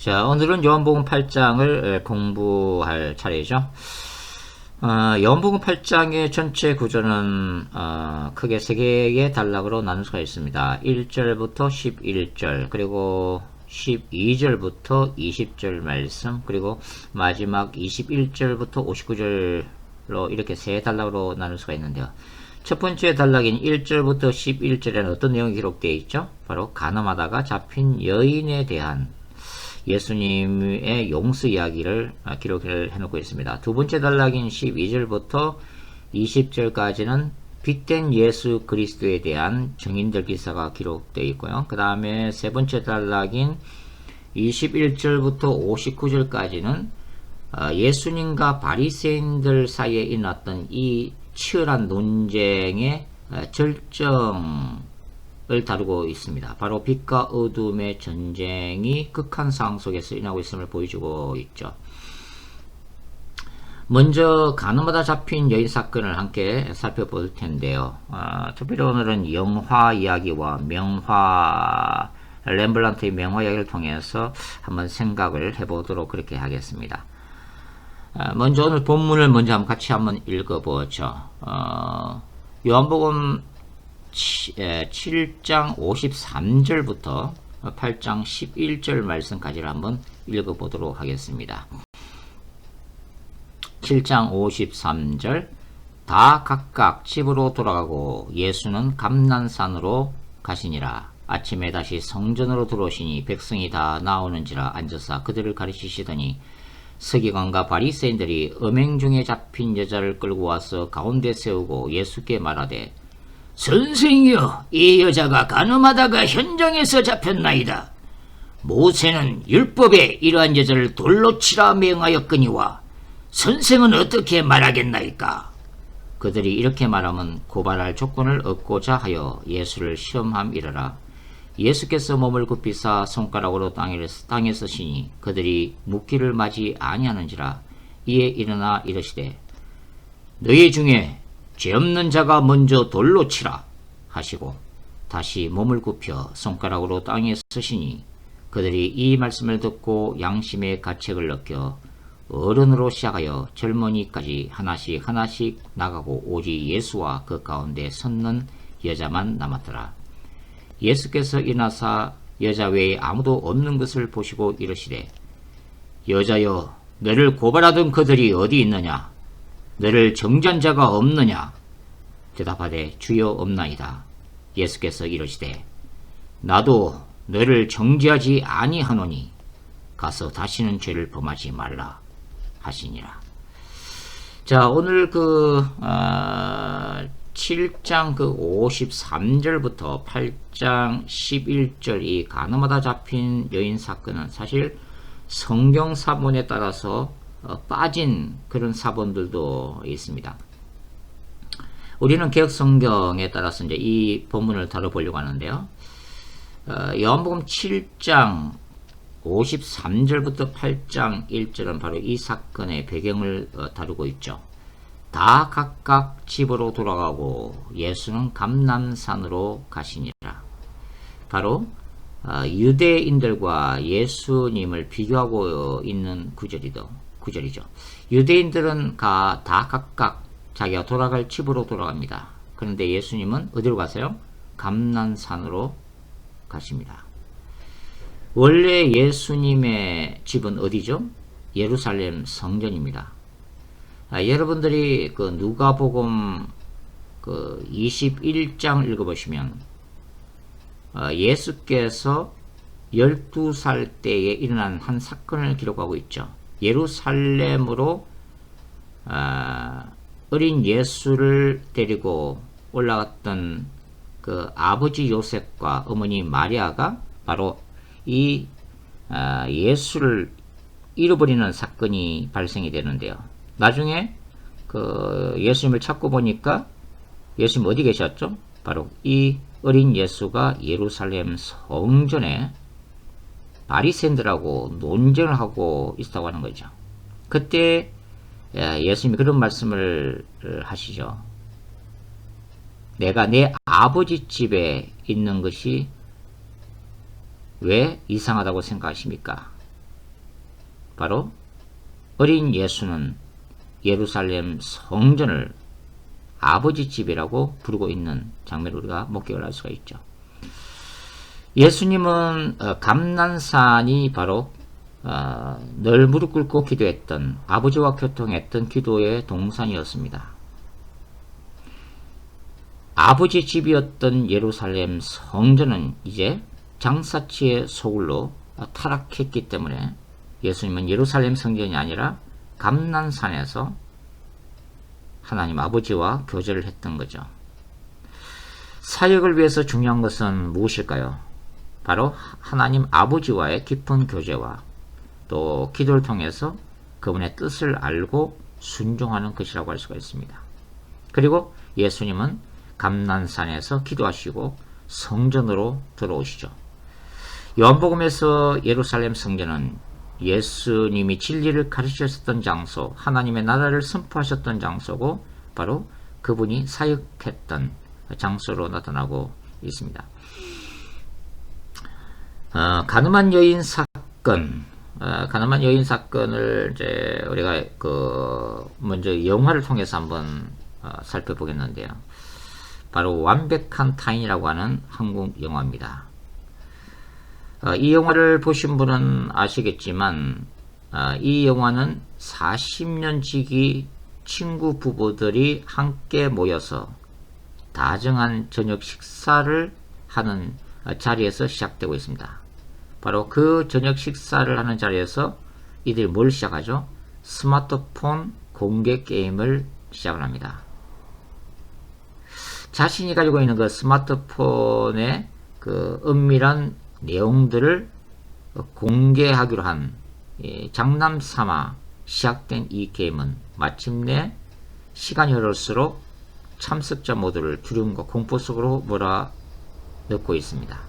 자, 오늘은 요한복음 8장을 공부할 차례죠. 요한복음 8장의 전체 구조는 크게 세 개의 단락으로 나눌 수가 있습니다. 1절부터 11절, 그리고 12절부터 20절 말씀, 그리고 마지막 21절부터 59절로 이렇게 세 단락으로 나눌 수가 있는데요. 첫 번째 단락인 1절부터 11절에는 어떤 내용이 기록되어 있죠? 바로 가늠하다가 잡힌 여인에 대한 예수님의 용서 이야기를 기록을 해놓고 있습니다. 두 번째 단락인 12절부터 20절까지는 빛된 예수 그리스도에 대한 증인들 기사가 기록되어 있고요. 그 다음에 세 번째 단락인 21절부터 59절까지는 예수님과 바리새인들 사이에 일어났던 이 치열한 논쟁의 절정을 다루고 있습니다. 바로 빛과 어둠의 전쟁이 극한 상황 속에서 일어나고 있음을 보여주고 있죠. 먼저 가늠하다 잡힌 여인 사건을 함께 살펴볼 텐데요. 특별히 오늘은 영화 이야기와 명화, 렘블란트의 명화 이야기를 통해서 한번 생각을 해보도록 그렇게 하겠습니다. 먼저 오늘 본문을 먼저 같이 한번 읽어보죠. 요한복음 7장 53절부터 8장 11절 말씀까지를 한번 읽어보도록 하겠습니다. 7장 53절 다 각각 집으로 돌아가고 예수는 감난산으로 가시니라. 아침에 다시 성전으로 들어오시니 백성이 다 나오는지라 앉아서 그들을 가르치시더니 서기관과 바리새인들이 음행 중에 잡힌 여자를 끌고 와서 가운데 세우고 예수께 말하되 선생이여, 이 여자가 가늠하다가 현장에서 잡혔나이다. 모세는 율법에 이러한 여자를 돌로 치라 명하였거니와 선생은 어떻게 말하겠나이까? 그들이 이렇게 말하면 고발할 조건을 얻고자 하여 예수를 시험함이러라. 예수께서 몸을 굽히사 손가락으로 땅에 쓰시니 그들이 묻기를 맞이 아니하는지라. 이에 일어나 이르시되 너희 중에 죄 없는 자가 먼저 돌로 치라 하시고 다시 몸을 굽혀 손가락으로 땅에 쓰시니 그들이 이 말씀을 듣고 양심의 가책을 느껴 어른으로 시작하여 젊은이까지 하나씩 하나씩 나가고 오직 예수와 그 가운데 섰는 여자만 남았더라. 예수께서 일어나사 여자 외에 아무도 없는 것을 보시고 이르시되 여자여, 너를 고발하던 그들이 어디 있느냐? 너를 정죄한 자가 없느냐? 대답하되 주여 없나이다. 예수께서 이르시되 나도 너를 정죄하지 아니하노니 가서 다시는 죄를 범하지 말라 하시니라. 자, 오늘 7장 53절부터 8장 11절 이 가늠하다 잡힌 여인 사건은 사실 성경 사본에 따라서 빠진 그런 사본들도 있습니다. 우리는 개혁 성경에 따라서 이제 이 본문을 다뤄보려고 하는데요. 요한복음 7장 53절부터 8장 1절은 바로 이 사건의 배경을 다루고 있죠. 다 각각 집으로 돌아가고 예수는 감람산으로 가시니라. 바로 유대인들과 예수님을 비교하고 있는 구절이죠. 유대인들은 다 각각 자기가 돌아갈 집으로 돌아갑니다. 그런데 예수님은 어디로 가세요? 감람산으로 가십니다. 원래 예수님의 집은 어디죠? 예루살렘 성전입니다. 여러분들이 누가복음 21장 읽어보시면 예수께서 12살 때에 일어난 한 사건을 기록하고 있죠. 예루살렘으로 어린 예수를 데리고 올라갔던 그 아버지 요셉과 어머니 마리아가 바로 이 예수를 잃어버리는 사건이 발생이 되는데요. 나중에 예수님을 찾고 보니까 예수님 어디 계셨죠? 바로 이 어린 예수가 예루살렘 성전에 바리새인들하고 논쟁을 하고 있다고 하는 거죠. 그때 예수님이 그런 말씀을 하시죠. 내가 내 아버지 집에 있는 것이 왜 이상하다고 생각하십니까? 바로 어린 예수는 예루살렘 성전을 아버지 집이라고 부르고 있는 장면을 우리가 목격을 할 수가 있죠. 예수님은 감난산이 바로 늘 무릎 꿇고 기도했던, 아버지와 교통했던 기도의 동산이었습니다. 아버지 집이었던 예루살렘 성전은 이제 장사치의 소굴로 타락했기 때문에 예수님은 예루살렘 성전이 아니라 감난산에서 하나님 아버지와 교제를 했던 거죠. 사역을 위해서 중요한 것은 무엇일까요? 바로 하나님 아버지와의 깊은 교제와 또 기도를 통해서 그분의 뜻을 알고 순종하는 것이라고 할 수가 있습니다. 그리고 예수님은 감난산에서 기도하시고 성전으로 들어오시죠. 요한복음에서 예루살렘 성전은 예수님이 진리를 가르치셨던 장소, 하나님의 나라를 선포하셨던 장소고 바로 그분이 사역했던 장소로 나타나고 있습니다. 가늠한 여인 사건, 가늠한 여인 사건을 이제 우리가 먼저 영화를 통해서 한번 살펴보겠는데요. 바로 완벽한 타인이라고 하는 한국 영화입니다. 이 영화를 보신 분은 아시겠지만 이 영화는 40년 지기 친구 부부들이 함께 모여서 다정한 저녁 식사를 하는 자리에서 시작되고 있습니다. 바로 그 저녁 식사를 하는 자리에서 이들이 뭘 시작하죠? 스마트폰 공개 게임을 시작을 합니다. 자신이 가지고 있는 그 스마트폰의 그 은밀한 내용들을 공개하기로 한 장남 삼아 시작된 이 게임은 마침내 시간이 흐를수록 참석자 모두를 두려움과 공포 속으로 몰아넣고 있습니다.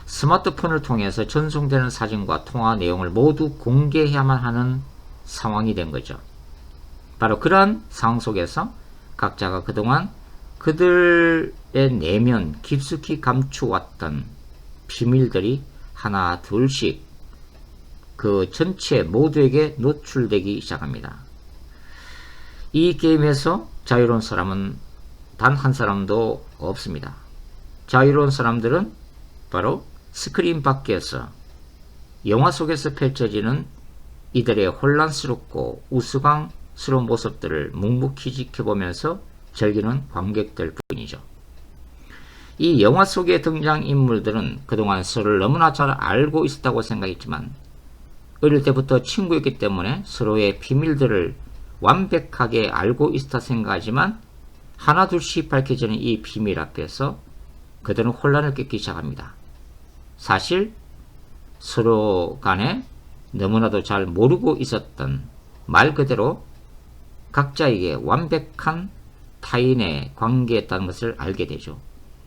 스마트폰을 통해서 전송되는 사진과 통화 내용을 모두 공개해야만 하는 상황이 된 거죠. 바로 그러한 상황 속에서 각자가 그동안 그들의 내면 깊숙이 감추왔던 비밀들이 하나 둘씩 그 전체 모두에게 노출되기 시작합니다. 이 게임에서 자유로운 사람은 단 한 사람도 없습니다. 자유로운 사람들은 바로 스크린 밖에서 영화 속에서 펼쳐지는 이들의 혼란스럽고 우스꽝스러운 모습들을 묵묵히 지켜보면서 즐기는 관객들 뿐이죠. 이 영화 속의 등장인물들은 그동안 서로를 너무나 잘 알고 있었다고 생각했지만 어릴 때부터 친구였기 때문에 서로의 비밀들을 완벽하게 알고 있었다 생각하지만 하나둘씩 밝혀지는 이 비밀 앞에서 그들은 혼란을 겪기 시작합니다. 사실 서로 간에 너무나도 잘 모르고 있었던, 말 그대로 각자에게 완벽한 타인의 관계였다는 것을 알게 되죠.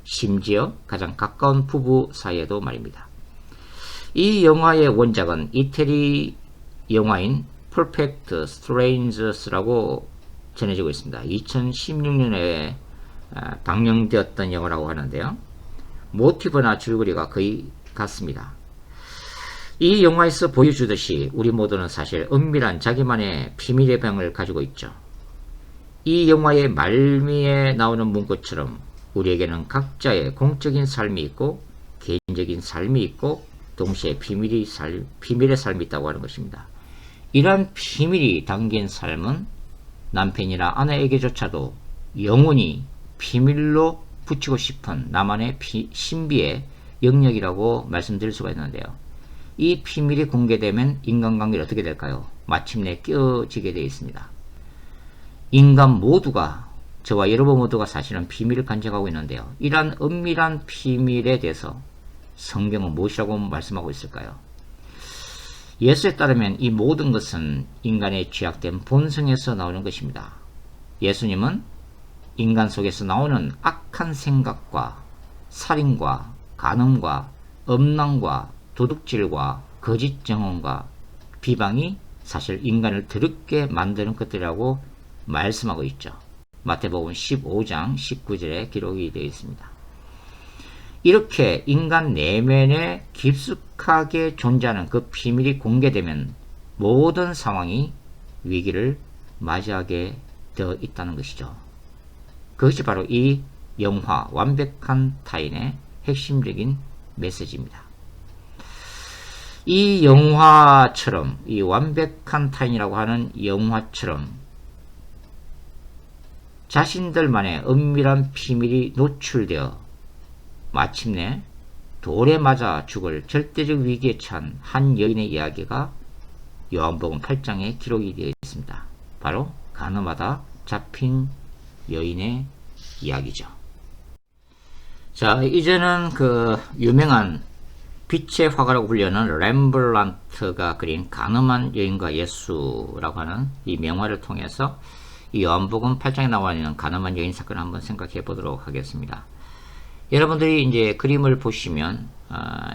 심지어 가장 가까운 부부 사이에도 말입니다. 이 영화의 원작은 이태리 영화인 Perfect Strangers라고 전해지고 있습니다. 2016년에 방영되었던 영화라고 하는데요. 모티브나 줄거리가 거의 같습니다. 이 영화에서 보여주듯이 우리 모두는 사실 은밀한 자기만의 비밀의 방을 가지고 있죠. 이 영화의 말미에 나오는 문구처럼 우리에게는 각자의 공적인 삶이 있고 개인적인 삶이 있고 동시에 비밀의 삶이 있다고 하는 것입니다. 이러한 비밀이 담긴 삶은 남편이나 아내에게조차도 영원히 비밀로 붙이고 싶은 나만의 신비의 영역이라고 말씀드릴 수가 있는데요. 이 비밀이 공개되면 인간관계는 어떻게 될까요? 마침내 깨어지게 되어 있습니다. 인간 모두가, 저와 여러분 모두가 사실은 비밀을 간직하고 있는데요. 이러한 은밀한 비밀에 대해서 성경은 무엇이라고 말씀하고 있을까요? 예수에 따르면 이 모든 것은 인간의 죄악된 본성에서 나오는 것입니다. 예수님은 인간 속에서 나오는 악한 생각과 살인과 간음과 음란과 도둑질과 거짓 증언과 비방이 사실 인간을 더럽게 만드는 것들이라고 말씀하고 있죠. 마태복음 15장 19절에 기록이 되어 있습니다. 이렇게 인간 내면에 깊숙하게 존재하는 그 비밀이 공개되면 모든 상황이 위기를 맞이하게 되어 있다는 것이죠. 그것이 바로 이 영화 완벽한 타인의 핵심적인 메시지입니다. 이 영화처럼, 이 완벽한 타인이라고 하는 영화처럼 자신들만의 은밀한 비밀이 노출되어 마침내 돌에 맞아 죽을 절대적 위기에 처한 한 여인의 이야기가 요한복음 8장에 기록이 되어 있습니다. 바로 가늠하다 잡힌 여인의 이야기죠. 자, 이제는 그 유명한 빛의 화가라고 불리는 렘블란트가 그린 가늠한 여인과 예수라고 하는 이 명화를 통해서 이 요한복음 8장에 나와 있는 가늠한 여인 사건을 한번 생각해 보도록 하겠습니다. 여러분들이 이제 그림을 보시면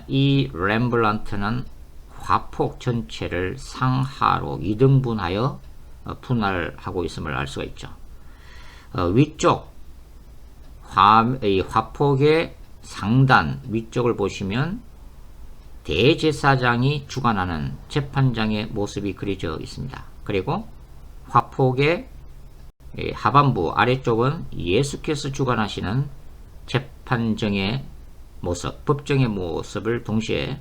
이 렘블란트는 화폭 전체를 상하로 2등분하여 분할하고 있음을 알 수가 있죠. 위쪽 화폭의 상단 위쪽을 보시면 대제사장이 주관하는 재판장의 모습이 그려져 있습니다. 그리고 화폭의 하반부 아래쪽은 예수께서 주관하시는 재판정의 모습, 법정의 모습을 동시에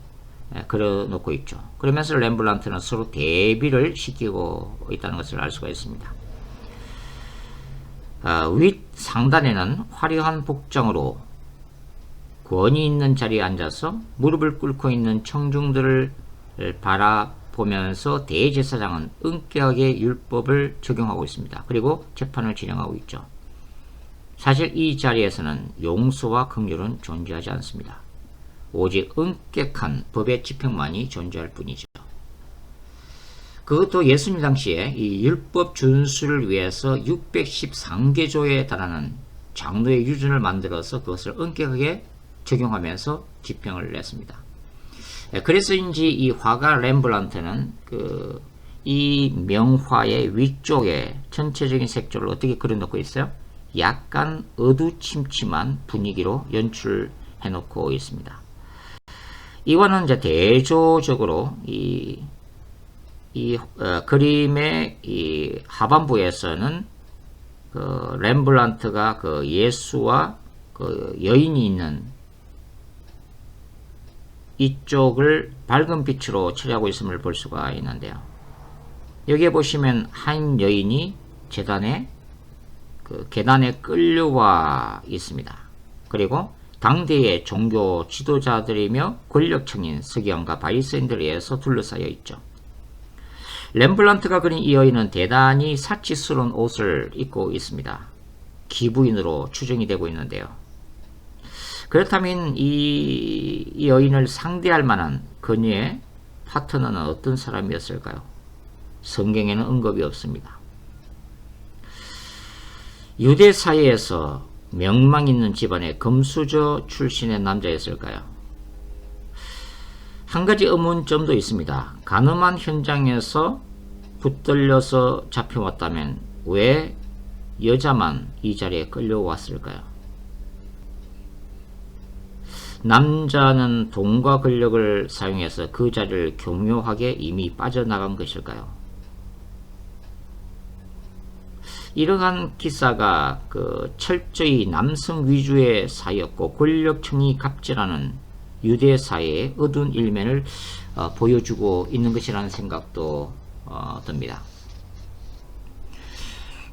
그려놓고 있죠. 그러면서 렘블란트는 서로 대비를 시키고 있다는 것을 알 수가 있습니다. 윗 상단에는 화려한 복장으로 권위 있는 자리에 앉아서 무릎을 꿇고 있는 청중들을 바라보면서 대제사장은 엄격하게 율법을 적용하고 있습니다. 그리고 재판을 진행하고 있죠. 사실 이 자리에서는 용서와 긍휼은 존재하지 않습니다. 오직 엄격한 법의 집행만이 존재할 뿐이죠. 그것도 예수님 당시에 이 율법 준수를 위해서 613개조에 달하는 장로의 유준을 만들어서 그것을 엄격하게 적용하면서 집행을 냈습니다. 그래서인지 이 화가 렘블란트는 이 명화의 위쪽에 전체적인 색조를 어떻게 그려놓고 있어요? 약간 어두침침한 분위기로 연출해 놓고 있습니다. 이거는 이제 대조적으로 이 그림의 이 하반부에서는 렘블란트가 예수와 여인이 있는 이쪽을 밝은 빛으로 처리하고 있음을 볼 수가 있는데요. 여기에 보시면 한 여인이 재단에 계단에 끌려와 있습니다. 그리고 당대의 종교 지도자들이며 권력층인 서기관과 바리새인들에 의해서 둘러싸여 있죠. 렘블란트가 그린 이 여인은 대단히 사치스러운 옷을 입고 있습니다. 기부인으로 추정이 되고 있는데요. 그렇다면 이 여인을 상대할 만한 그녀의 파트너는 어떤 사람이었을까요? 성경에는 언급이 없습니다. 유대 사회에서 명망 있는 집안의 금수저 출신의 남자였을까요? 한 가지 의문점도 있습니다. 가늠한 현장에서 붙들려서 잡혀왔다면 왜 여자만 이 자리에 끌려왔을까요? 남자는 돈과 권력을 사용해서 그 자리를 교묘하게 이미 빠져나간 것일까요? 이러한 기사가 철저히 남성 위주의 사회였고 권력층이 갑질하는 유대 사회의 어두운 일면을 보여주고 있는 것이라는 생각도 듭니다.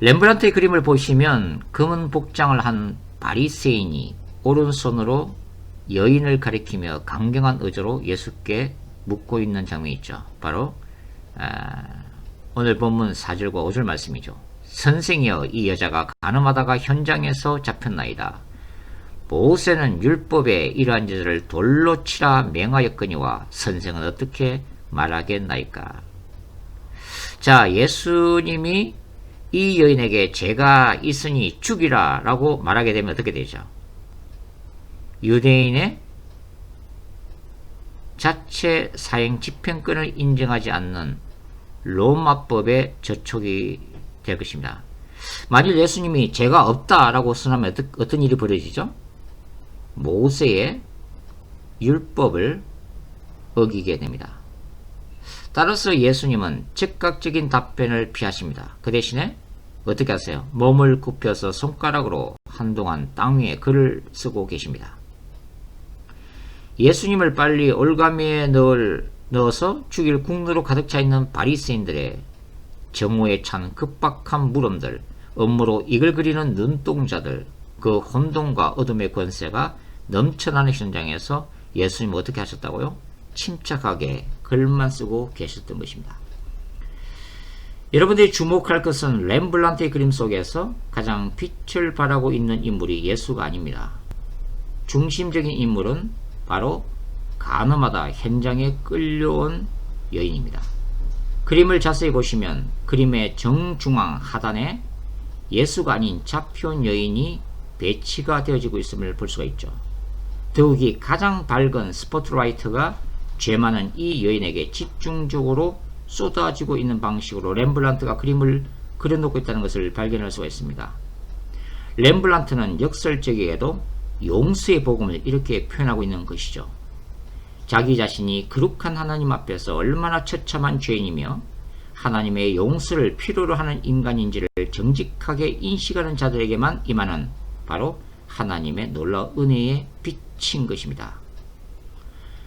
렘브란트의 그림을 보시면 검은 복장을 한 바리새인이 오른손으로 여인을 가리키며 강경한 의조로 예수께 묻고 있는 장면이 있죠. 바로 오늘 본문 4절과 5절 말씀이죠. 선생이여, 이 여자가 가늠하다가 현장에서 잡혔나이다. 모세는 율법에 이러한 자들을 돌로 치라 맹하였거니와 선생은 어떻게 말하겠나이까. 자, 예수님이 이 여인에게 죄가 있으니 죽이라 라고 말하게 되면 어떻게 되죠? 유대인의 자체 사형 집행권을 인정하지 않는 로마법의 저촉이 될 것입니다. 만일 예수님이 죄가 없다라고 선하면 어떤 일이 벌어지죠? 모세의 율법을 어기게 됩니다. 따라서 예수님은 즉각적인 답변을 피하십니다. 그 대신에 어떻게 하세요? 몸을 굽혀서 손가락으로 한동안 땅 위에 글을 쓰고 계십니다. 예수님을 빨리 올가미에 넣어서 죽일 국로로 가득 차 있는 바리새인들의 정오에 찬 급박한 물음들, 업무로 이글거리는 눈동자들, 그 혼돈과 어둠의 권세가 넘쳐나는 현장에서 예수님은 어떻게 하셨다고요? 침착하게 글만 쓰고 계셨던 것입니다. 여러분들이 주목할 것은 렘블란트의 그림 속에서 가장 빛을 발하고 있는 인물이 예수가 아닙니다. 중심적인 인물은 바로 가늠하다 현장에 끌려온 여인입니다. 그림을 자세히 보시면 그림의 정중앙 하단에 예수가 아닌 잡혀온 여인이 배치가 되어지고 있음을 볼 수가 있죠. 더욱이 가장 밝은 스포트라이트가 죄 많은 이 여인에게 집중적으로 쏟아지고 있는 방식으로 렘블란트가 그림을 그려놓고 있다는 것을 발견할 수가 있습니다. 렘블란트는 역설적이게도 용서의 복음을 이렇게 표현하고 있는 것이죠. 자기 자신이 거룩한 하나님 앞에서 얼마나 처참한 죄인이며 하나님의 용서를 필요로 하는 인간인지를 정직하게 인식하는 자들에게만 임하는 바로 하나님의 놀라운 은혜의 빛인 것입니다.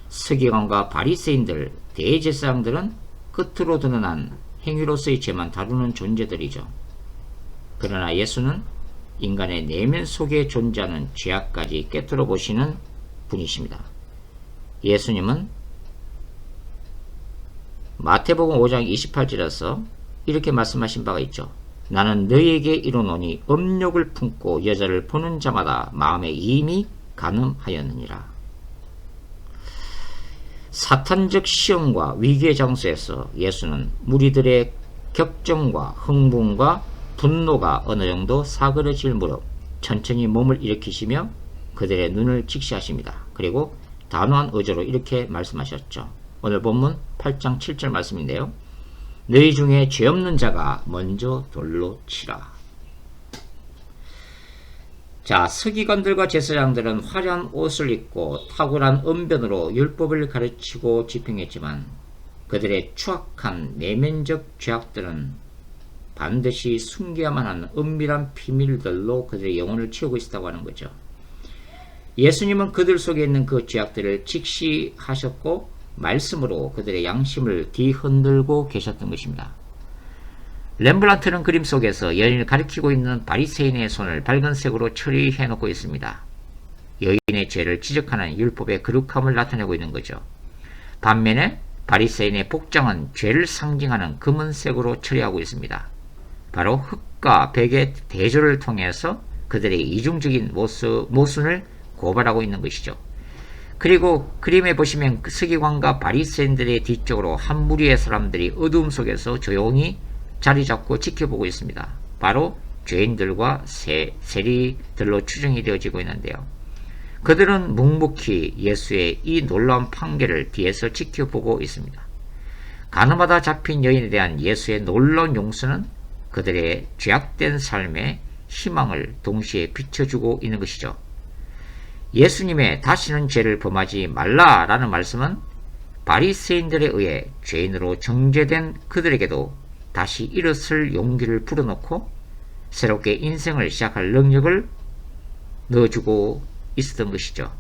서기관과 바리새인들, 대제사장들은 겉으로 드러난 행위로서의 죄만 다루는 존재들이죠. 그러나 예수는 인간의 내면 속에 존재하는 죄악까지 꿰뚫어 보시는 분이십니다. 예수님은 마태복음 5장 28절에서 이렇게 말씀하신 바가 있죠. 나는 너희에게 이르노니 음욕을 품고 여자를 보는 자마다 마음에 이미 간음하였느니라. 사탄적 시험과 위기의 장소에서 예수는 무리들의 격정과 흥분과 분노가 어느 정도 사그러질 무렵 천천히 몸을 일으키시며 그들의 눈을 직시하십니다. 그리고 단호한 의지로 이렇게 말씀하셨죠. 오늘 본문 8장 7절 말씀인데요. 너희 중에 죄 없는 자가 먼저 돌로 치라. 자, 서기관들과 제사장들은 화려한 옷을 입고 탁월한 언변으로 율법을 가르치고 집행했지만 그들의 추악한 내면적 죄악들은 반드시 숨겨야만 하는 은밀한 비밀들로 그들의 영혼을 채우고 있다고 하는 거죠. 예수님은 그들 속에 있는 그 죄악들을 직시하셨고 말씀으로 그들의 양심을 뒤흔들고 계셨던 것입니다. 렘블란트는 그림 속에서 여인을 가리키고 있는 바리새인의 손을 밝은색으로 처리해 놓고 있습니다. 여인의 죄를 지적하는 율법의 거룩함을 나타내고 있는 거죠. 반면에 바리새인의 복장은 죄를 상징하는 검은색으로 처리하고 있습니다. 바로 흙과 백의 대조를 통해서 그들의 이중적인 모순을 고발하고 있는 것이죠. 그리고 그림에 보시면 서기관과 바리새인들의 뒤쪽으로 한 무리의 사람들이 어두움 속에서 조용히 자리 잡고 지켜보고 있습니다. 바로 죄인들과 세리들로 추정이 되어지고 있는데요. 그들은 묵묵히 예수의 이 놀라운 판결을 뒤에서 지켜보고 있습니다. 간음하다 잡힌 여인에 대한 예수의 놀라운 용서는 그들의 죄악된 삶에 희망을 동시에 비춰주고 있는 것이죠. 예수님의 다시는 죄를 범하지 말라라는 말씀은 바리새인들에 의해 죄인으로 정죄된 그들에게도 다시 일어설 용기를 불어넣고 새롭게 인생을 시작할 능력을 넣어주고 있었던 것이죠.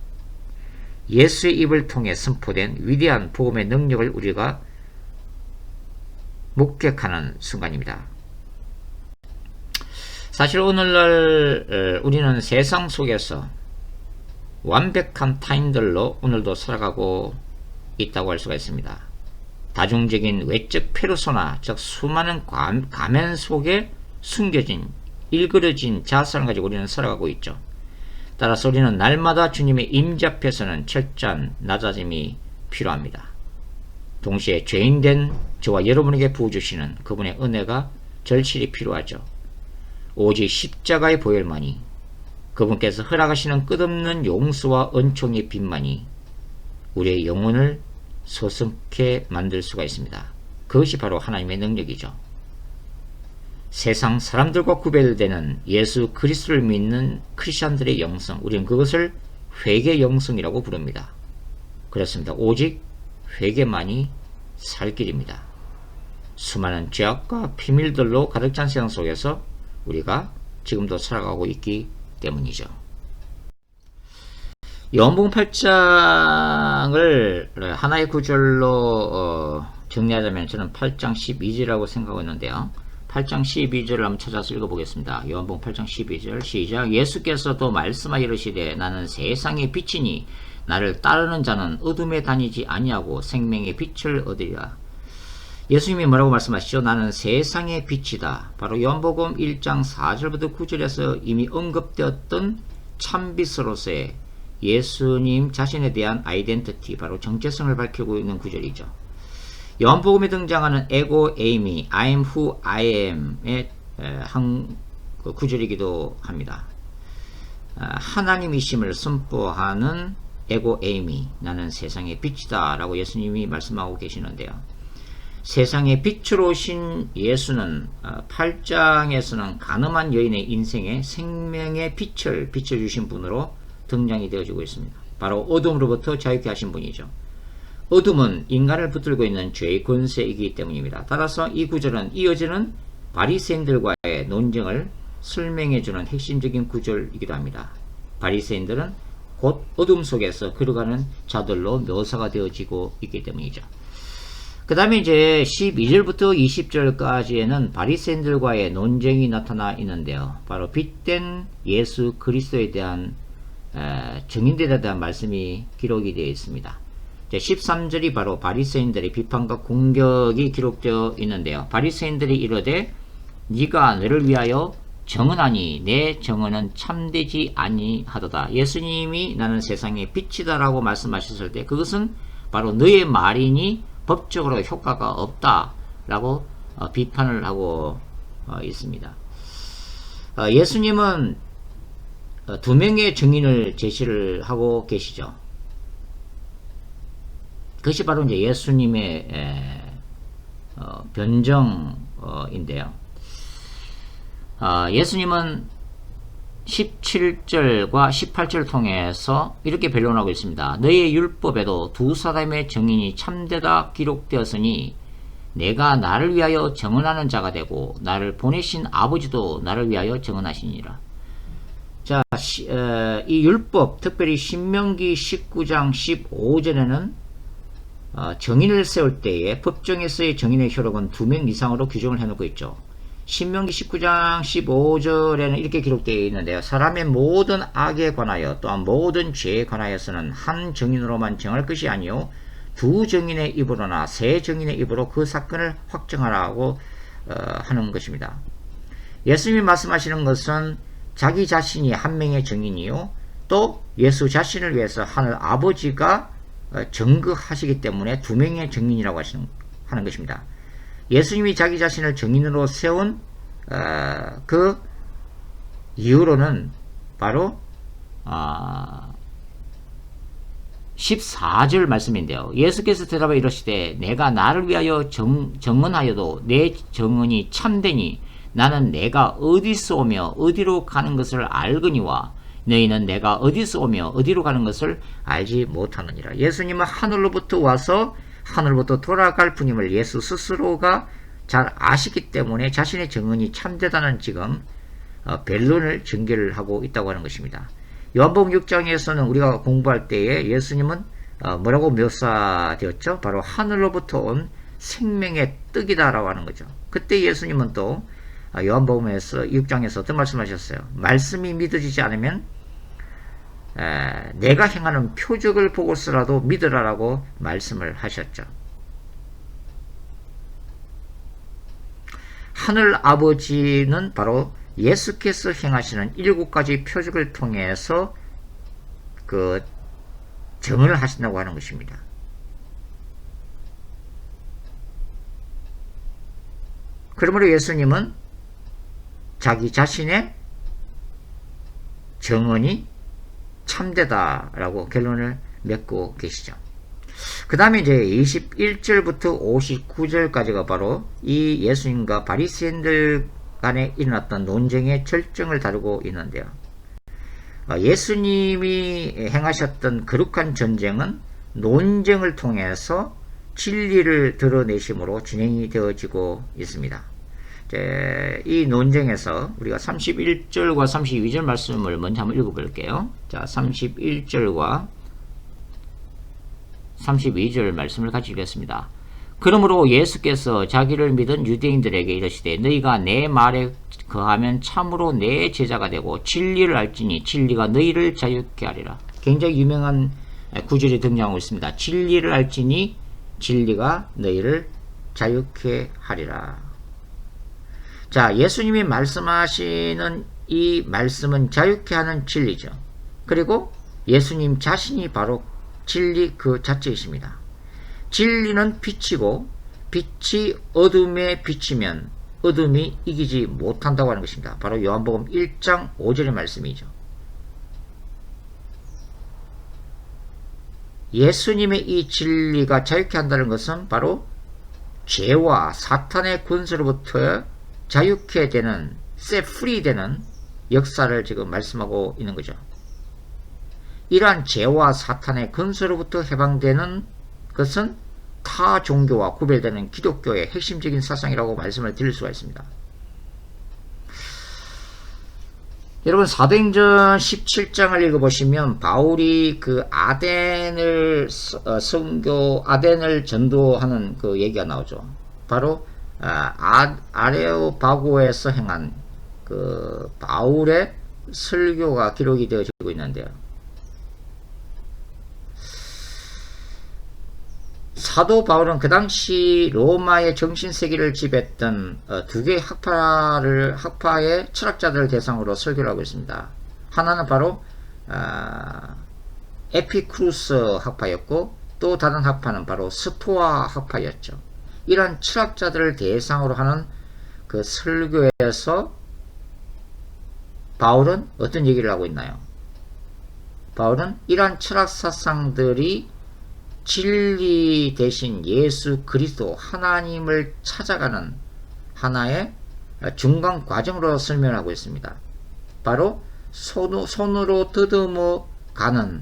예수의 입을 통해 선포된 위대한 복음의 능력을 우리가 목격하는 순간입니다. 사실 오늘날 우리는 세상 속에서 완벽한 타인들로 오늘도 살아가고 있다고 할 수가 있습니다. 다중적인 외적 페르소나, 즉 수많은 가면 속에 숨겨진 일그러진 자산을 가지고 우리는 살아가고 있죠. 따라서 우리는 날마다 주님의 임재 앞에서는 철저한 낮아짐이 필요합니다. 동시에 죄인된 저와 여러분에게 부어주시는 그분의 은혜가 절실히 필요하죠. 오직 십자가의 보혈만이, 그분께서 허락하시는 끝없는 용서와 은총의 빛만이 우리의 영혼을 서슴게 만들 수가 있습니다. 그것이 바로 하나님의 능력이죠. 세상 사람들과 구별되는 예수 그리스도를 믿는 크리스천들의 영성, 우리는 그것을 회개 영성이라고 부릅니다. 그렇습니다. 오직 회개만이 살 길입니다. 수많은 죄악과 비밀들로 가득 찬 세상 속에서 우리가 지금도 살아가고 있기 때문이죠. 요한복음 8장을 하나의 구절로 정리하자면 저는 8장 12절이라고 생각하고 있는데요. 8장 12절을 한번 찾아서 읽어보겠습니다. 요한복음 8장 12절 시작. 예수께서도 말씀하여 이르시되 나는 세상의 빛이니 나를 따르는 자는 어둠에 다니지 아니하고 생명의 빛을 얻으리라. 예수님이 뭐라고 말씀하시죠? 나는 세상의 빛이다. 바로 요한복음 1장 4절부터 9절에서 이미 언급되었던 참빛으로서의 예수님 자신에 대한 아이덴티티, 바로 정체성을 밝히고 있는 구절이죠. 요한복음에 등장하는 에고 에이미, I am who I am의 한 구절이기도 합니다. 하나님이심을 선포하는 에고 에이미, 나는 세상의 빛이다 라고 예수님이 말씀하고 계시는데요. 세상의 빛으로 오신 예수는 8장에서는 가늠한 여인의 인생에 생명의 빛을 비춰주신 분으로 등장이 되어지고 있습니다. 바로 어둠으로부터 자유케 하신 분이죠. 어둠은 인간을 붙들고 있는 죄의 권세이기 때문입니다. 따라서 이 구절은 이어지는 바리새인들과의 논쟁을 설명해주는 핵심적인 구절이기도 합니다. 바리새인들은 곧 어둠 속에서 걸어가는 자들로 묘사가 되어지고 있기 때문이죠. 그 다음에 이제 12절부터 20절까지에는 바리새인들과의 논쟁이 나타나 있는데요. 바로 빛된 예수 그리스도에 대한 증인들에 대한 말씀이 기록이 되어 있습니다. 13절이 바로 바리새인들의 비판과 공격이 기록되어 있는데요. 바리새인들이 이르되 네가 너를 위하여 정언하니 내 정언은 참되지 아니하도다. 예수님이 나는 세상의 빛이다 라고 말씀하셨을 때 그것은 바로 너의 말이니 법적으로 효과가 없다 라고 비판을 하고 있습니다. 예수님은 두 명의 증인을 제시를 하고 계시죠. 그것이 바로 이제 예수님의 변정인데요. 예수님은 17절과 18절을 통해서 이렇게 변론하고 있습니다. 너의 율법에도 두 사람의 증인이 참되다 기록되었으니 내가 나를 위하여 증언하는 자가 되고 나를 보내신 아버지도 나를 위하여 증언하시니라. 자, 이 율법, 특별히 신명기 19장 15절에는 정인을 세울 때에 법정에서의 정인의 효력은 2명 이상으로 규정을 해놓고 있죠. 신명기 19장 15절에는 이렇게 기록되어 있는데요. 사람의 모든 악에 관하여 또한 모든 죄에 관하여서는 한 정인으로만 정할 것이 아니요 두 정인의 입으로나 세 정인의 입으로 그 사건을 확정하라고 하는 것입니다. 예수님이 말씀하시는 것은 자기 자신이 한 명의 정인이요 또 예수 자신을 위해서 하늘 아버지가 증거하시기 때문에 2명의 정인이라고 하는 것입니다. 예수님이 자기 자신을 정인으로 세운 그 이유로는 바로 14절 말씀인데요. 예수께서 대답하여 이르시되 내가 나를 위하여 정언하여도 내 정언이 참되니 나는 내가 어디서 오며 어디로 가는 것을 알거니와 너희는 내가 어디서 오며 어디로 가는 것을 알지 못하느니라. 예수님은 하늘로부터 와서 하늘로부터 돌아갈 분임을 예수 스스로가 잘 아시기 때문에 자신의 증언이 참되다는 지금 변론을 전개를 하고 있다고 하는 것입니다. 요한복음 6장에서는 우리가 공부할 때에 예수님은 뭐라고 묘사되었죠? 바로 하늘로부터 온 생명의 떡이다 라고 하는 거죠. 그때 예수님은 또 요한복음에서 6장에서 어떤 말씀하셨어요? 말씀이 믿어지지 않으면 내가 행하는 표적을 보고서라도 믿으라라고 말씀을 하셨죠. 하늘 아버지는 바로 예수께서 행하시는 7가지 표적을 통해서 그 정을 하신다고 하는 것입니다. 그러므로 예수님은 자기 자신의 정언이 참되다라고 결론을 맺고 계시죠. 그 다음에 이제 21절부터 59절까지가 바로 이 예수님과 바리새인들 간에 일어났던 논쟁의 절정을 다루고 있는데요. 예수님이 행하셨던 거룩한 전쟁은 논쟁을 통해서 진리를 드러내심으로 진행이 되어지고 있습니다. 이 논쟁에서 우리가 31절과 32절 말씀을 먼저 한번 읽어볼게요. 자, 31절과 32절 말씀을 같이 읽겠습니다. 그러므로 예수께서 자기를 믿은 유대인들에게 이르시되 너희가 내 말에 거하면 참으로 내 제자가 되고 진리를 알지니 진리가 너희를 자유케 하리라. 굉장히 유명한 구절이 등장하고 있습니다. 진리를 알지니 진리가 너희를 자유케 하리라. 자, 예수님이 말씀하시는 이 말씀은 자유케 하는 진리죠. 그리고 예수님 자신이 바로 진리 그 자체이십니다. 진리는 빛이고 빛이 어둠에 비치면 어둠이 이기지 못한다고 하는 것입니다. 바로 요한복음 1장 5절의 말씀이죠. 예수님의 이 진리가 자유케 한다는 것은 바로 죄와 사탄의 권세로부터 자유케 되는, set free 되는 역사를 지금 말씀하고 있는 거죠. 이러한 죄와 사탄의 권세로부터 해방되는 것은 타 종교와 구별되는 기독교의 핵심적인 사상이라고 말씀을 드릴 수가 있습니다. 여러분, 사도행전 17장을 읽어보시면 바울이 그 아덴을 아덴을 전도하는 그 얘기가 나오죠. 바로 아레오바고에서 행한 그 바울의 설교가 기록이 되어지고 있는데요. 사도 바울은 그 당시 로마의 정신세계를 지배했던 두 개의 학파의 철학자들을 대상으로 설교를 하고 있습니다. 하나는 바로 에피쿠루스 학파였고 또 다른 학파는 바로 스토아 학파였죠. 이런 철학자들을 대상으로 하는 그 설교에서 바울은 어떤 얘기를 하고 있나요? 바울은 이러한 철학 사상들이 진리 대신 예수 그리스도 하나님을 찾아가는 하나의 중간 과정으로 설명하고 있습니다. 바로 손으로 더듬어 가는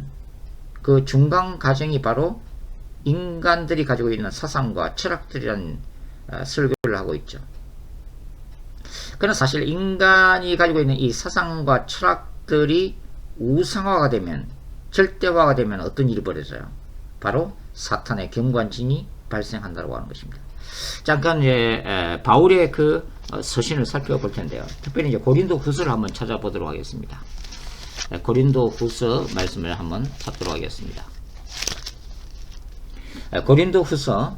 그 중간 과정이 바로 인간들이 가지고 있는 사상과 철학들이라는 설교를 하고 있죠. 그러나 사실 인간이 가지고 있는 이 사상과 철학들이 우상화가 되면, 절대화가 되면 어떤 일이 벌어져요? 바로 사탄의 경관진이 발생한다고 하는 것입니다. 잠깐 이제 바울의 그 서신을 살펴볼 텐데요. 특별히 이제 고린도 후서를 한번 찾아보도록 하겠습니다. 고린도 후서 말씀을 한번 찾도록 하겠습니다. 고린도 후서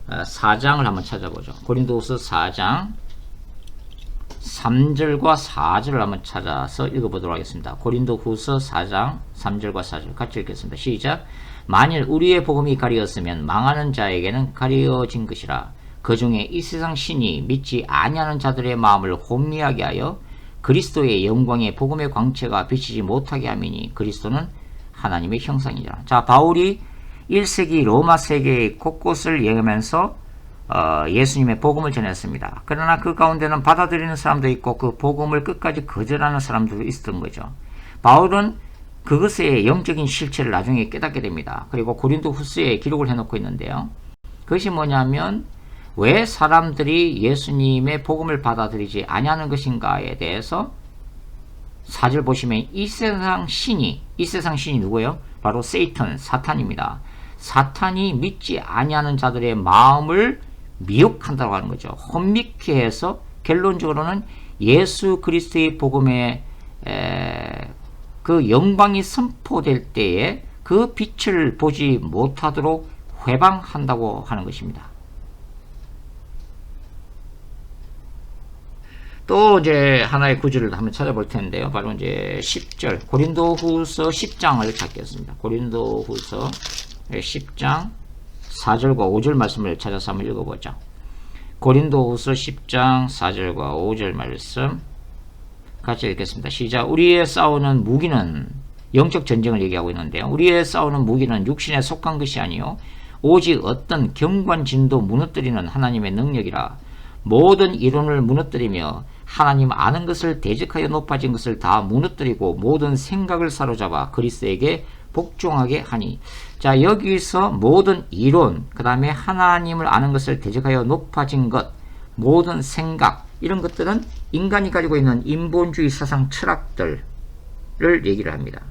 4장을 한번 찾아보죠. 고린도 후서 4장 3절과 4절을 한번 찾아서 읽어보도록 하겠습니다. 고린도 후서 4장 3절과 4절 같이 읽겠습니다. 시작. 만일 우리의 복음이 가리었으면 망하는 자에게는 가리어진 것이라. 그 중에 이 세상 신이 믿지 아니하는 자들의 마음을 혼미하게 하여 그리스도의 영광의 복음의 광채가 비치지 못하게 함이니 그리스도는 하나님의 형상이라. 자, 바울이 1세기 로마 세계의 곳곳을 여행하면서 예수님의 복음을 전했습니다. 그러나 그 가운데는 받아들이는 사람도 있고 그 복음을 끝까지 거절하는 사람들도 있었던 거죠. 바울은 그것의 영적인 실체를 나중에 깨닫게 됩니다. 그리고 고린도 후서에 기록을 해놓고 있는데요. 그것이 뭐냐면 왜 사람들이 예수님의 복음을 받아들이지 아니하는 것인가에 대해서 4절 보시면 이 세상 신이 누구예요? 바로 사탄입니다. 사탄이 믿지 아니하는 자들의 마음을 미혹한다고 하는 거죠. 혼미케 해서 결론적으로는 예수 그리스도의 복음의 그 영광이 선포될 때에 그 빛을 보지 못하도록 회방한다고 하는 것입니다. 또 이제 하나의 구절을 한번 찾아볼 텐데요. 바로 이제 10절 고린도후서 10장을 찾겠습니다. 고린도후서 10장 4절과 5절 말씀을 찾아서 한번 읽어보죠. 고린도후서 10장 4절과 5절 말씀 같이 읽겠습니다. 시작. 우리의 싸우는 무기는 영적 전쟁을 얘기하고 있는데요. 우리의 싸우는 무기는 육신에 속한 것이 아니요 오직 어떤 경관진도 무너뜨리는 하나님의 능력이라. 모든 이론을 무너뜨리며 하나님 아는 것을 대적하여 높아진 것을 다 무너뜨리고 모든 생각을 사로잡아 그리스도에게 복종하게 하니. 자, 여기서 모든 이론, 그 다음에 하나님을 아는 것을 대적하여 높아진 것, 모든 생각, 이런 것들은 인간이 가지고 있는 인본주의 사상 철학들을 얘기를 합니다.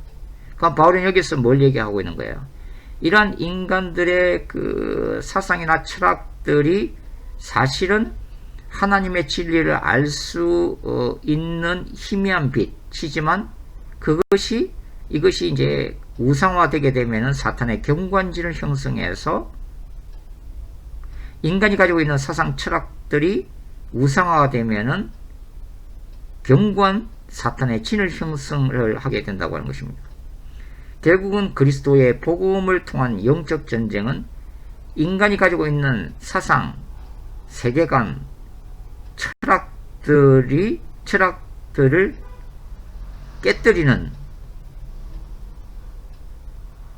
그럼 바울은 여기서 뭘 얘기하고 있는 거예요? 이러한 인간들의 그 사상이나 철학들이 사실은 하나님의 진리를 알 수 있는 희미한 빛이지만 이것이 이제 우상화되게 되면은 사탄의 경관지를 형성해서 인간이 가지고 있는 사상 철학들이 우상화가 되면은 경관 사탄의 진을 형성을 하게 된다고 하는 것입니다. 결국은 그리스도의 복음을 통한 영적 전쟁은 인간이 가지고 있는 사상, 세계관, 철학들을 깨뜨리는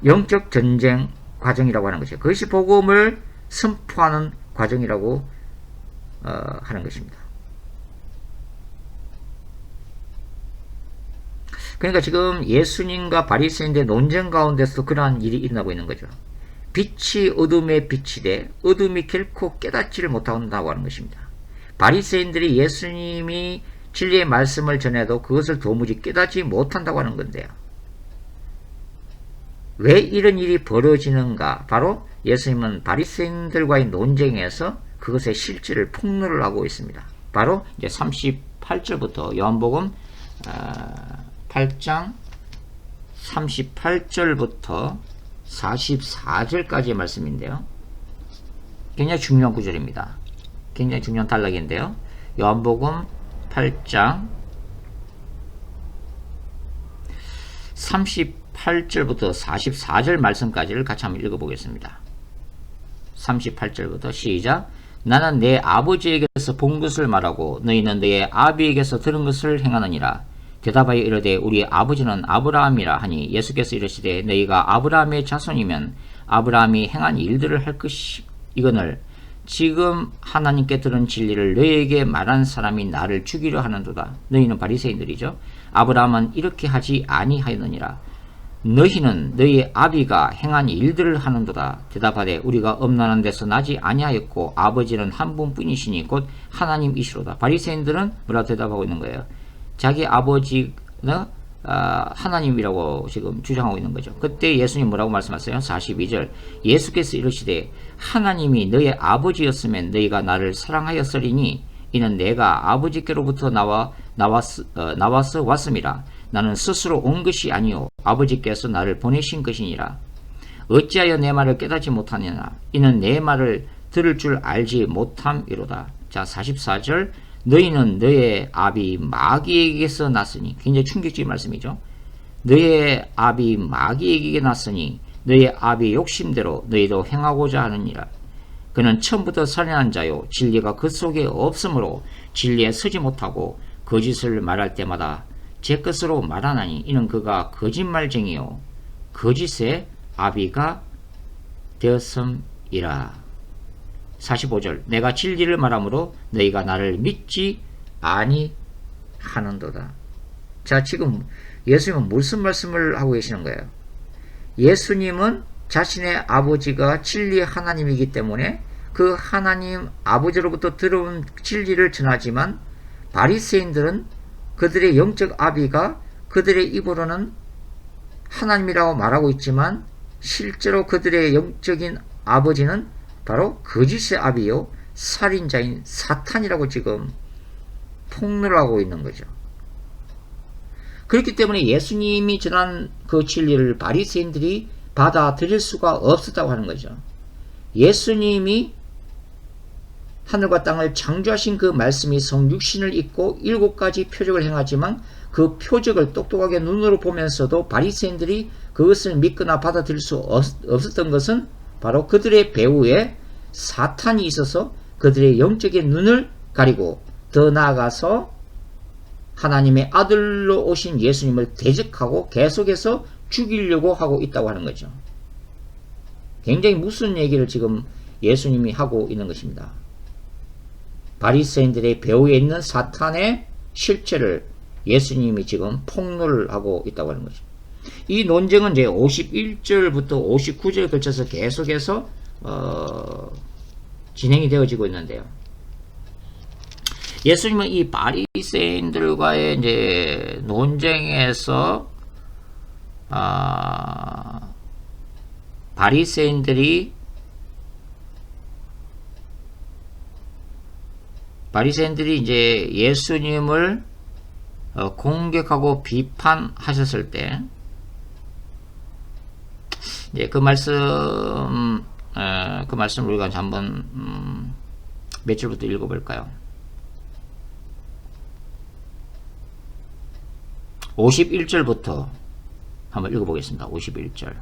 영적 전쟁 과정이라고 하는 것이죠. 그것이 복음을 선포하는 과정이라고 하는 것입니다. 그러니까 지금 예수님과 바리새인들의 논쟁 가운데서 그러한 일이 일어나고 있는 거죠. 빛이 어둠에 빛이 돼 어둠이 결코 깨닫지를 못한다고 하는 것입니다. 바리새인들이 예수님이 진리의 말씀을 전해도 그것을 도무지 깨닫지 못한다고 하는 건데요. 왜 이런 일이 벌어지는가? 바로 예수님은 바리새인들과의 논쟁에서 그것의 실질을 폭로를 하고 있습니다. 바로 이제 38절부터 요한복음 8장 38절부터 44절까지의 말씀인데요. 굉장히 중요한 구절입니다. 굉장히 중요한 단락인데요. 요한복음 8장 38절부터 44절 말씀까지를 같이 한번 읽어보겠습니다. 38절부터 시작. 나는 내 아버지에게서 본 것을 말하고 너희는 너의 아비에게서 들은 것을 행하느니라. 대답하여 이르되 우리 아버지는 아브라함이라 하니 예수께서 이르시되 너희가 아브라함의 자손이면 아브라함이 행한 일들을 할 것이 이거늘 지금 하나님께 들은 진리를 너희에게 말한 사람이 나를 죽이려 하는도다. 너희는 바리새인들이죠. 아브라함은 이렇게 하지 아니하였느니라. 너희는 너희 아비가 행한 일들을 하는도다. 대답하되 우리가 엄난한 데서 나지 아니하였고 아버지는 한 분뿐이시니 곧 하나님이시로다. 바리새인들은 뭐라고 대답하고 있는 거예요? 자기 아버지는 하나님이라고 지금 주장하고 있는 거죠. 그때 예수님 뭐라고 말씀하세요? 42절. 예수께서 이르시되 하나님이 너의 아버지였으면 너희가 나를 사랑하였으리니 이는 내가 아버지께로부터 나와서 왔음이라. 나는 스스로 온 것이 아니요 아버지께서 나를 보내신 것이니라. 어찌하여 내 말을 깨닫지 못하느냐? 이는 내 말을 들을 줄 알지 못함이로다. 자, 44절. 너희는 너의 아비 마귀에게서 났으니, 굉장히 충격적인 말씀이죠. 너의 아비 마귀에게 났으니 너의 아비의 욕심대로 너희도 행하고자 하느니라. 그는 처음부터 선행한 자요 진리가 그 속에 없으므로 진리에 서지 못하고 거짓을 말할 때마다 제 것으로 말하나니 이는 그가 거짓말쟁이요 거짓의 아비가 되었음이라. 45절. 내가 진리를 말하므로 너희가 나를 믿지 아니하는도다. 자, 지금 예수님은 무슨 말씀을 하고 계시는 거예요? 예수님은 자신의 아버지가 진리의 하나님이기 때문에 그 하나님 아버지로부터 들어온 진리를 전하지만 바리새인들은 그들의 영적 아비가 그들의 입으로는 하나님이라고 말하고 있지만 실제로 그들의 영적인 아버지는 바로 거짓의 아비요 살인자인 사탄이라고 지금 폭로를 하고 있는 거죠. 그렇기 때문에 예수님이 전한 그 진리를 바리새인들이 받아들일 수가 없었다고 하는 거죠. 예수님이 하늘과 땅을 창조하신 그 말씀이 성육신을 입고 7가지 표적을 행하지만 그 표적을 똑똑하게 눈으로 보면서도 바리새인들이 그것을 믿거나 받아들일 수 없었던 것은 바로 그들의 배후에 사탄이 있어서 그들의 영적인 눈을 가리고 더 나아가서 하나님의 아들로 오신 예수님을 대적하고 계속해서 죽이려고 하고 있다고 하는 거죠. 굉장히 무슨 얘기를 지금 예수님이 하고 있는 것입니다. 바리새인들의 배후에 있는 사탄의 실체를 예수님이 지금 폭로를 하고 있다고 하는 거죠. 이 논쟁은 이제 51절부터 59절에 걸쳐서 계속해서 진행이 되어지고 있는데요. 예수님은 이 바리새인들과의 이제 논쟁에서 바리새인들이 이제 예수님을 공격하고 비판하셨을 때, 이제 그 말씀을 우리가 한번 몇 절부터 읽어볼까요? 51절부터 한번 읽어보겠습니다. 51절.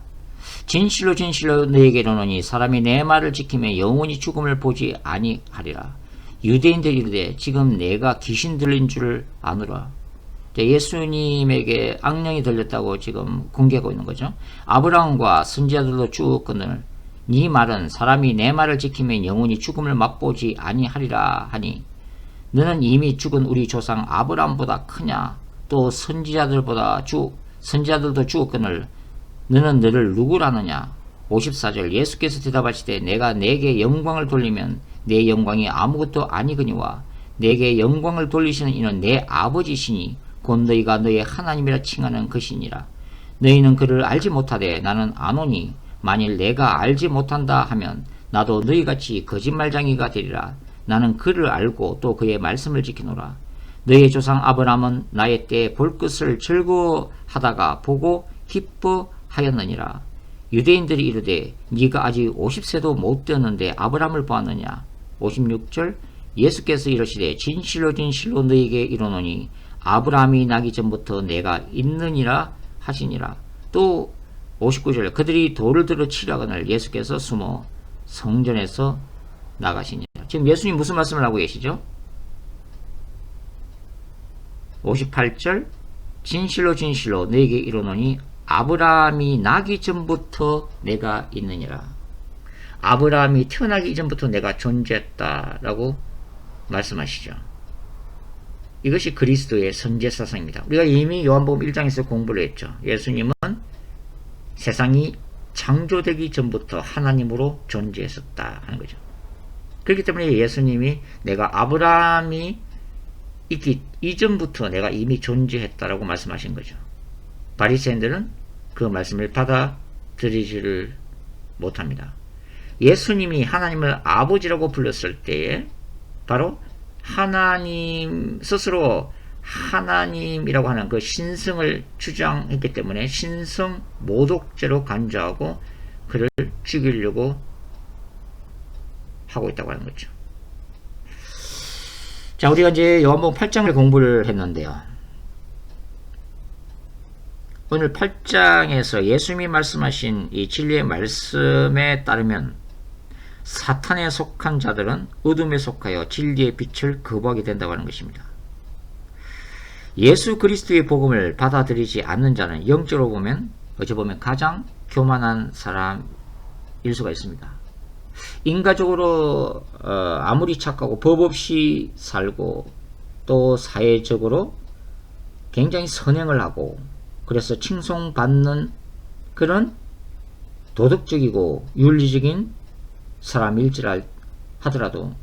진실로 진실로 너희에게 이르노니 사람이 내 말을 지키면 영원히 죽음을 보지 아니하리라. 유대인들이 이르되 지금 내가 귀신 들린 줄 아노라. 예수님에게 악령이 들렸다고 지금 공개하고 있는 거죠. 아브라함과 선지자들도 죽었거늘 네 말은 사람이 내 말을 지키면 영원히 죽음을 맛보지 아니하리라 하니 너는 이미 죽은 우리 조상 아브라함보다 크냐? 또 선지자들도 죽었거늘 너는 너를 누구라느냐? 54절. 예수께서 대답하시되 내가 내게 영광을 돌리면 내 영광이 아무것도 아니거니와 내게 영광을 돌리시는 이는 내 아버지시니 곧 너희가 너의 하나님이라 칭하는 것이니라. 너희는 그를 알지 못하되 나는 아노니 만일 내가 알지 못한다 하면 나도 너희같이 거짓말쟁이가 되리라. 나는 그를 알고 또 그의 말씀을 지키노라. 너희의 조상 아브라함은 나의 때에 볼 것을 즐거워하다가 보고 기뻐하였느니라. 유대인들이 이르되 네가 아직 50세도 못 되었는데 아브라함을 보았느냐? 56절. 예수께서 이르시되 진실로 진실로 너희에게 이르노니 아브라함이 나기 전부터 내가 있느니라 하시니라. 또 59절. 그들이 돌을 들어 치려거늘 예수께서 숨어 성전에서 나가시니라. 지금 예수님 무슨 말씀을 하고 계시죠? 58절. 진실로 진실로 너에게 이르노니 아브라함이 나기 전부터 내가 있느니라. 아브라함이 태어나기 이전부터 내가 존재했다라고 말씀하시죠. 이것이 그리스도의 선제사상입니다. 우리가 이미 요한복음 1장에서 공부를 했죠. 예수님은 세상이 창조되기 전부터 하나님으로 존재했었다 하는 거죠. 그렇기 때문에 예수님이 내가 아브라함이 있기 이전부터 내가 이미 존재했다라고 말씀하신 거죠. 바리새인들은 그 말씀을 받아들이지를 못합니다. 예수님이 하나님을 아버지라고 불렀을 때에 바로 하나님 스스로 하나님이라고 하는 그 신성을 주장했기 때문에 신성 모독죄로 간주하고 그를 죽이려고 하고 있다고 하는 거죠. 자, 우리가 이제 요한복음 8장을 공부를 했는데요. 오늘 8장에서 예수님이 말씀하신 이 진리의 말씀에 따르면 사탄에 속한 자들은 어둠에 속하여 진리의 빛을 거부하게 된다고 하는 것입니다. 예수 그리스도의 복음을 받아들이지 않는 자는 영적으로 보면 어찌 보면 가장 교만한 사람일 수가 있습니다. 인간적으로 아무리 착하고 법 없이 살고 또 사회적으로 굉장히 선행을 하고 그래서 칭송받는 그런 도덕적이고 윤리적인 사람일지라 하더라도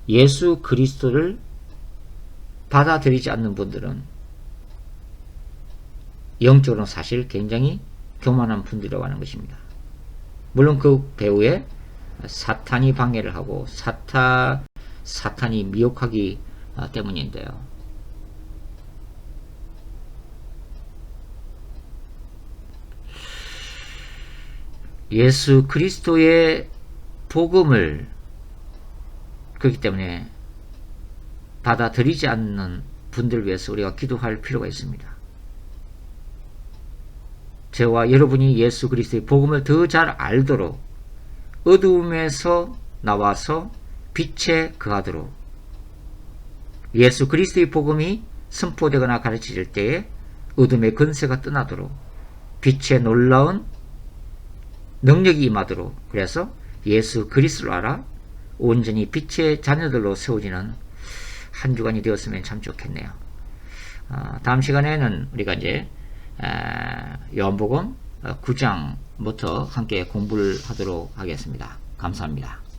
예수 그리스도를 받아들이지 않는 분들은 영적으로는 사실 굉장히 교만한 분들이라고 하는 것입니다. 물론 그 배후에 사탄이 방해를 하고 사탄이 미혹하기 때문인데요. 예수 그리스도의 복음을 그렇기 때문에 받아들이지 않는 분들을 위해서 우리가 기도할 필요가 있습니다. 저와 여러분이 예수 그리스도의 복음을 더 잘 알도록 어두움에서 나와서 빛에 거하도록 예수 그리스도의 복음이 선포되거나 가르쳐질 때에 어둠의 권세가 떠나도록 빛의 놀라운 능력이 임하도록 그래서 예수 그리스도를 알아 온전히 빛의 자녀들로 세워지는 한 주간이 되었으면 참 좋겠네요. 다음 시간에는 우리가 이제 요한복음 9장부터 함께 공부를 하도록 하겠습니다. 감사합니다.